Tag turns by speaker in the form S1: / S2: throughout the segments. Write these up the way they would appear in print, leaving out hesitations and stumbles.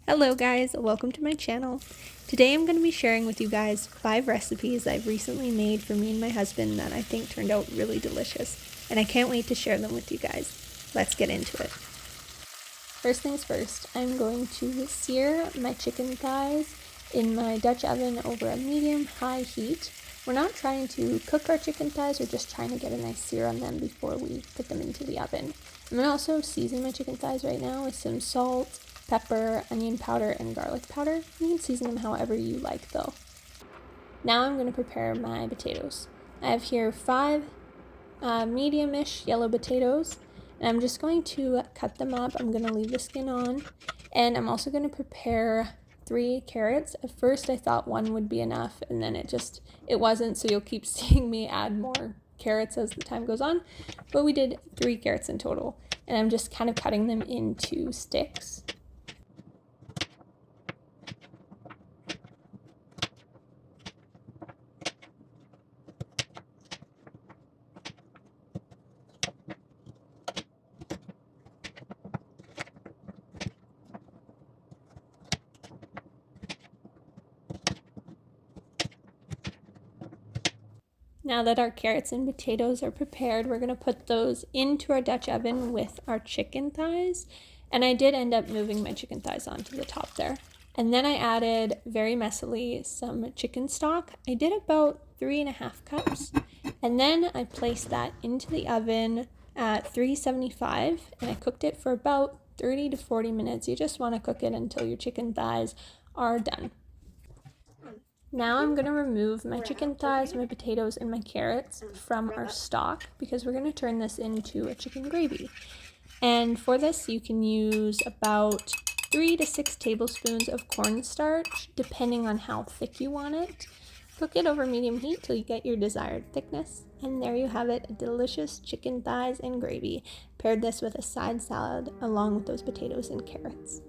S1: Hello guys, welcome to my channel. Today I'm going to be sharing with you guys 5 recipes I've recently made for me and my husband that I think turned out really delicious, and I can't wait to share them with you guys. Let's get into it. First things first, I'm going to sear my chicken thighs in my Dutch oven over a medium-high heat. We're not trying to cook our chicken thighs, we're just trying to get a nice sear on them before we put them into the oven. I'm going to also season my chicken thighs right now with some salt, pepper, onion powder, and garlic powder. You can season them however you like though. Now I'm going to prepare my potatoes. I have here 5 medium-ish yellow potatoes, and I'm just going to cut them up. I'm going to leave the skin on, and I'm also going to prepare 3 carrots. At first I thought 1 would be enough, and then it wasn't, so you'll keep seeing me add more carrots as the time goes on, but we did 3 carrots in total, and I'm just kind of cutting them into sticks. Now that our carrots and potatoes are prepared, we're going to put those into our Dutch oven with our chicken thighs. And I did end up moving my chicken thighs onto the top there. And then I added, very messily, some chicken stock. I did about 3.5 cups. And then I placed that into the oven at 375, and I cooked it for about 30 to 40 minutes. You just want to cook it until your chicken thighs are done. Now I'm going to remove my chicken thighs, my potatoes, and my carrots from our stock because we're going to turn this into a chicken gravy. And for this you can use about 3 to 6 tablespoons of cornstarch depending on how thick you want it. Cook it over medium heat till you get your desired thickness. And there you have it, a delicious chicken thighs and gravy. Paired this with a side salad along with those potatoes and carrots.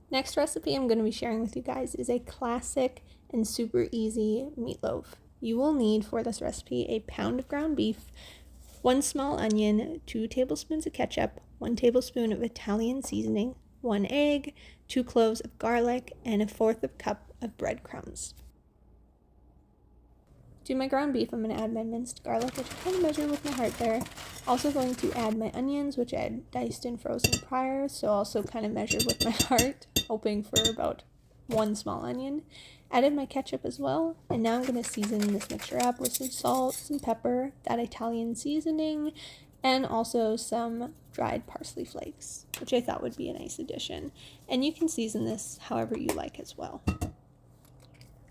S1: Next recipe I'm going to be sharing with you guys is a classic and super easy meatloaf. You will need for this recipe a pound of ground beef, 1 small onion, 2 tablespoons of ketchup, 1 tablespoon of Italian seasoning, 1 egg, 2 cloves of garlic, and 1/4 cup of breadcrumbs. To my ground beef, I'm going to add my minced garlic, which I kind of measured with my heart there. Also going to add my onions, which I had diced and frozen prior, so also kind of measured with my heart, hoping for about 1 small onion. Added my ketchup as well, and now I'm going to season this mixture up with some salt, some pepper, that Italian seasoning, and also some dried parsley flakes, which I thought would be a nice addition. And you can season this however you like as well.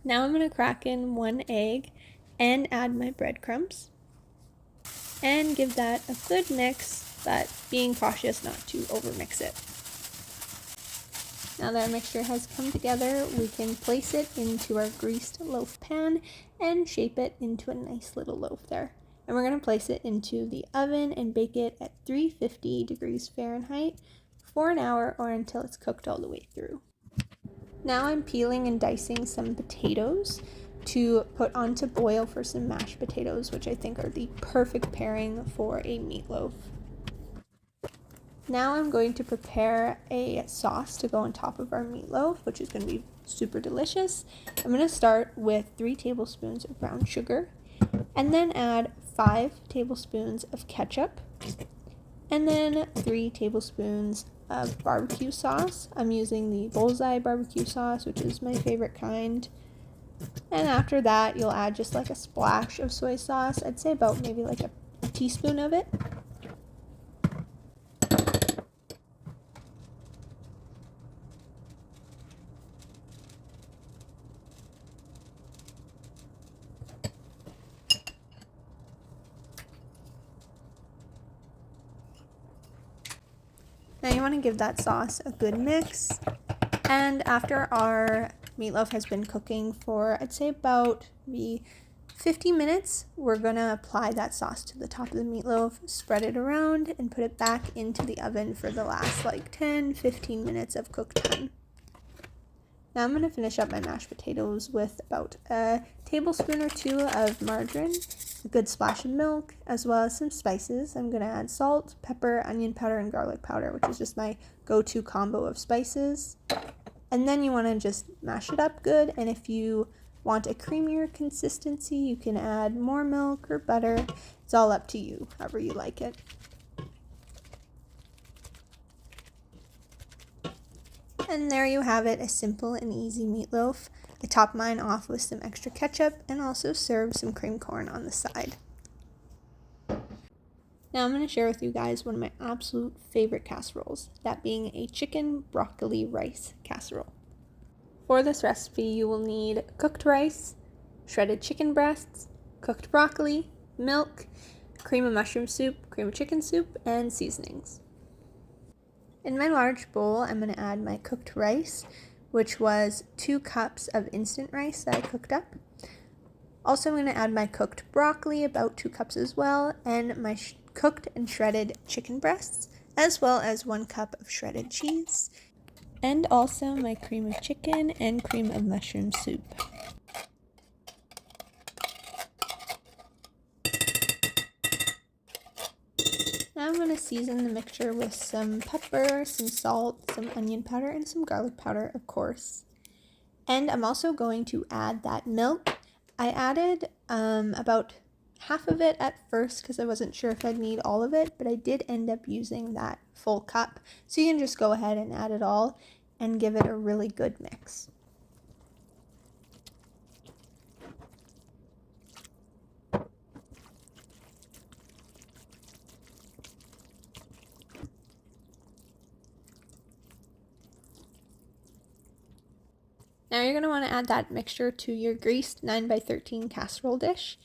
S1: Now I'm going to crack in 1 egg and add my breadcrumbs and give that a good mix, but being cautious not to overmix it. Now that our mixture has come together, we can place it into our greased loaf pan and shape it into a nice little loaf there. And we're going to place it into the oven and bake it at 350 degrees Fahrenheit for an hour or until it's cooked all the way through. Now I'm peeling and dicing some potatoes to put on to boil for some mashed potatoes, which I think are the perfect pairing for a meatloaf. Now I'm going to prepare a sauce to go on top of our meatloaf, which is going to be super delicious. I'm going to start with 3 tablespoons of brown sugar, and then add 5 tablespoons of ketchup, and then 3 tablespoons of barbecue sauce. I'm using the Bullseye barbecue sauce, which is my favorite kind. And after that, you'll add just like a splash of soy sauce. I'd say about maybe like a teaspoon of it. Now you want to give that sauce a good mix. And after our meatloaf has been cooking for, I'd say about maybe 50 minutes, we're going to apply that sauce to the top of the meatloaf, spread it around, and put it back into the oven for the last like 10-15 minutes of cook time. Now I'm going to finish up my mashed potatoes with about a tablespoon or 2 of margarine, a good splash of milk, as well as some spices. I'm going to add salt, pepper, onion powder, and garlic powder, which is just my go-to combo of spices. And then you want to just mash it up good, and if you want a creamier consistency, you can add more milk or butter. It's all up to you, however you like it. And there you have it, a simple and easy meatloaf. I topped mine off with some extra ketchup and also served some cream corn on the side. Now I'm going to share with you guys one of my absolute favorite casseroles, that being a chicken broccoli rice casserole. For this recipe, you will need cooked rice, shredded chicken breasts, cooked broccoli, milk, cream of mushroom soup, cream of chicken soup, and seasonings. In my large bowl, I'm going to add my cooked rice, which was 2 cups of instant rice that I cooked up. Also, I'm going to add my cooked broccoli, about 2 cups as well, and my cooked and shredded chicken breasts, as well as 1 cup of shredded cheese, and also my cream of chicken and cream of mushroom soup. Now I'm going to season the mixture with some pepper, some salt, some onion powder, and some garlic powder, of course. And I'm also going to add that milk. I added about half of it at first because I wasn't sure if I'd need all of it, but I did end up using that full cup. So you can just go ahead and add it all and give it a really good mix. Now you're going to want to add that mixture to your greased 9x13 casserole dish.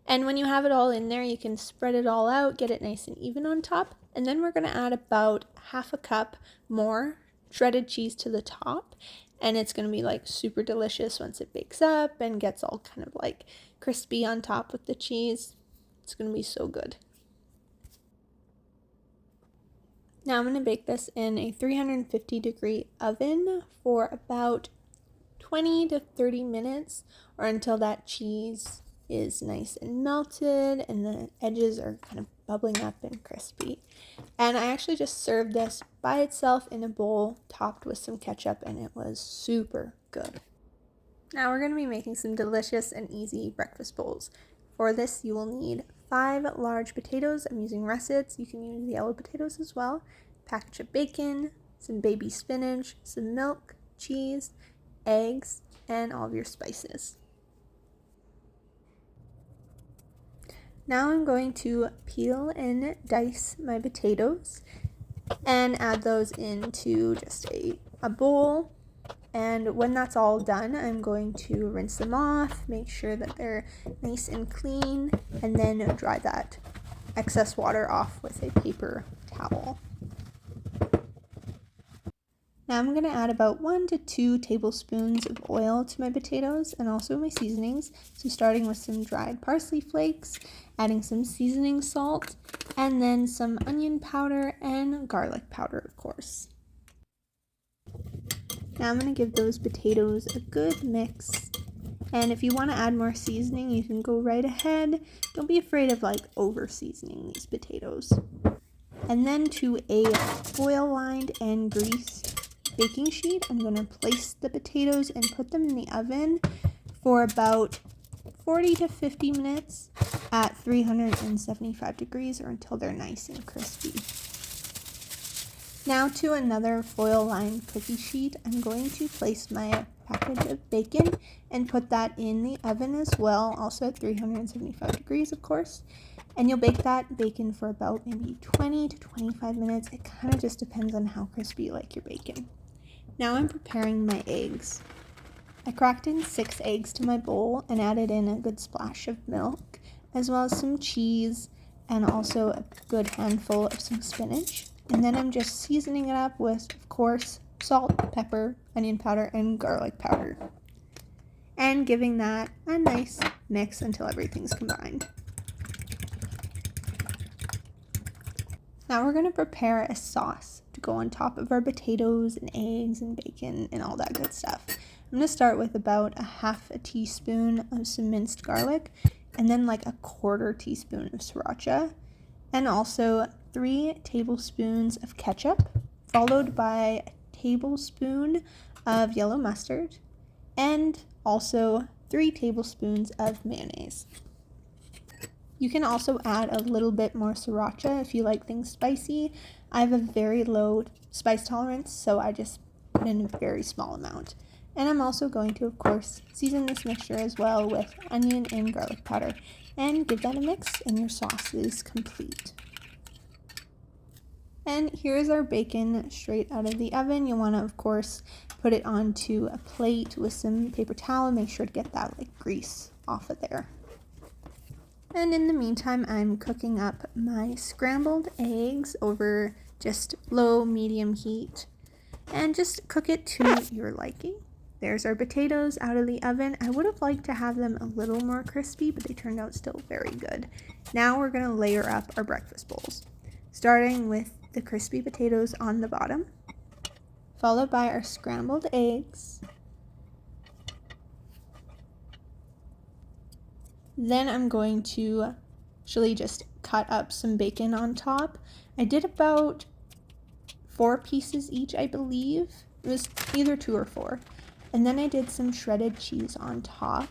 S1: And when you have it all in there, you can spread it all out, get it nice and even on top. And then we're going to add about half a cup more shredded cheese to the top. And it's going to be like super delicious once it bakes up and gets all kind of like crispy on top with the cheese. It's going to be so good. Now I'm going to bake this in a 350-degree oven for about 20 to 30 minutes, or until that cheese is nice and melted and the edges are kind of bubbling up and crispy. And I actually just served this by itself in a bowl topped with some ketchup, and it was super good. Now we're going to be making some delicious and easy breakfast bowls. For this you will need 5 large potatoes. I'm using russets. You can use yellow potatoes as well. Package of bacon, some baby spinach, some milk, cheese, eggs, and all of your spices. Now I'm going to peel and dice my potatoes and add those into just a bowl. And when that's all done, I'm going to rinse them off, make sure that they're nice and clean, and then dry that excess water off with a paper towel. Now I'm going to add about 1 to 2 tablespoons of oil to my potatoes and also my seasonings. So starting with some dried parsley flakes, adding some seasoning salt, and then some onion powder and garlic powder, of course. Now I'm going to give those potatoes a good mix. And if you want to add more seasoning, you can go right ahead. Don't be afraid of like over seasoning these potatoes. And then to a foil-lined and greased baking sheet, I'm going to place the potatoes and put them in the oven for about 40 to 50 minutes at 375 degrees, or until they're nice and crispy. Now to another foil-lined cookie sheet, I'm going to place my package of bacon and put that in the oven as well, also at 375 degrees, of course. And you'll bake that bacon for about maybe 20 to 25 minutes. It kind of just depends on how crispy you like your bacon. Now I'm preparing my eggs. I cracked in 6 eggs to my bowl and added in a good splash of milk, as well as some cheese and also a good handful of some spinach. And then I'm just seasoning it up with, of course, salt, pepper, onion powder, and garlic powder. And giving that a nice mix until everything's combined. Now we're going to prepare a sauce to go on top of our potatoes and eggs and bacon and all that good stuff. I'm going to start with about a half a teaspoon of some minced garlic, and then like a 1/4 teaspoon of sriracha, and also 3 tablespoons of ketchup, followed by a tablespoons of yellow mustard and also 3 tablespoons of mayonnaise. You can also add a little bit more sriracha if you like things spicy. I have a very low spice tolerance, so I just put in a very small amount. And I'm also going to, of course, season this mixture as well with onion and garlic powder and give that a mix, and your sauce is complete. And here's our bacon straight out of the oven. You'll want to, of course, put it onto a plate with some paper towel. Make sure to get that grease off of there. And in the meantime, I'm cooking up my scrambled eggs over just low, medium heat. And just cook it to your liking. There's our potatoes out of the oven. I would have liked to have them a little more crispy, but they turned out still very good. Now we're going to layer up our breakfast bowls, starting with the crispy potatoes on the bottom, followed by our scrambled eggs. Then I'm going to actually just cut up some bacon on top. I did about 4 pieces each, I believe. It was either 2 or 4. And then I did some shredded cheese on top,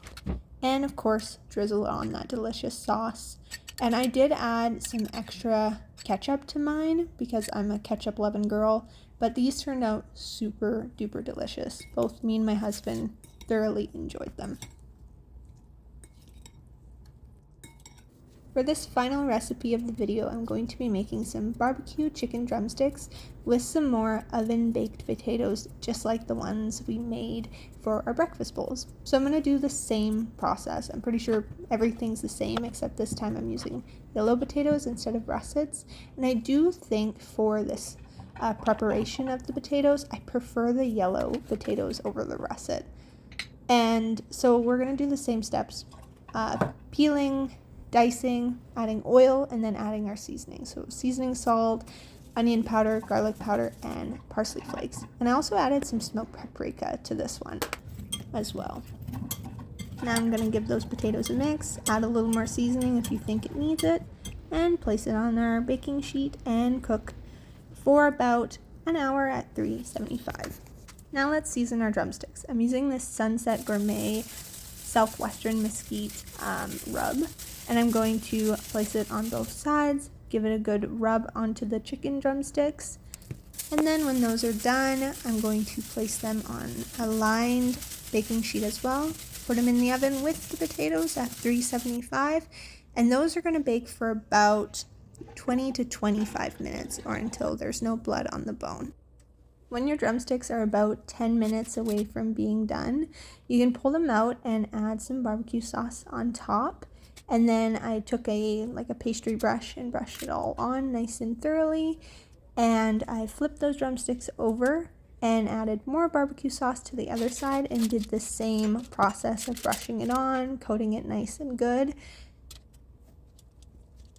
S1: and of course drizzle on that delicious sauce. And I did add some extra ketchup to mine because I'm a ketchup loving girl, but these turned out super duper delicious. Both me and my husband thoroughly enjoyed them. For this final recipe of the video, I'm going to be making some barbecue chicken drumsticks with some more oven-baked potatoes, just like the ones we made for our breakfast bowls. So I'm going to do the same process. I'm pretty sure everything's the same, except this time I'm using yellow potatoes instead of russets. And I do think for this preparation of the potatoes, I prefer the yellow potatoes over the russet. And so we're going to do the same steps. Peeling, dicing, adding oil, and then adding our seasoning. So seasoning salt, onion powder, garlic powder, and parsley flakes. And I also added some smoked paprika to this one as well. Now I'm going to give those potatoes a mix, add a little more seasoning if you think it needs it, and place it on our baking sheet and cook for about an hour at 375. Now let's season our drumsticks. I'm using this Sunset Gourmet Southwestern Mesquite rub, and I'm going to place it on both sides, give it a good rub onto the chicken drumsticks, and then when those are done, I'm going to place them on a lined baking sheet as well, put them in the oven with the potatoes at 375, and those are going to bake for about 20 to 25 minutes or until there's no blood on the bone. When your drumsticks are about 10 minutes away from being done, you can pull them out and add some barbecue sauce on top. And then I took a pastry brush and brushed it all on nice and thoroughly. And I flipped those drumsticks over and added more barbecue sauce to the other side and did the same process of brushing it on, coating it nice and good.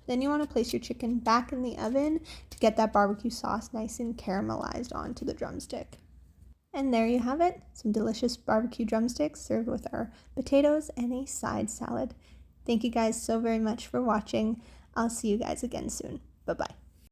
S1: Then you want to place your chicken back in the oven to get that barbecue sauce nice and caramelized onto the drumstick. And there you have it, some delicious barbecue drumsticks served with our potatoes and a side salad. Thank you guys so very much for watching. I'll see you guys again soon. Bye-bye.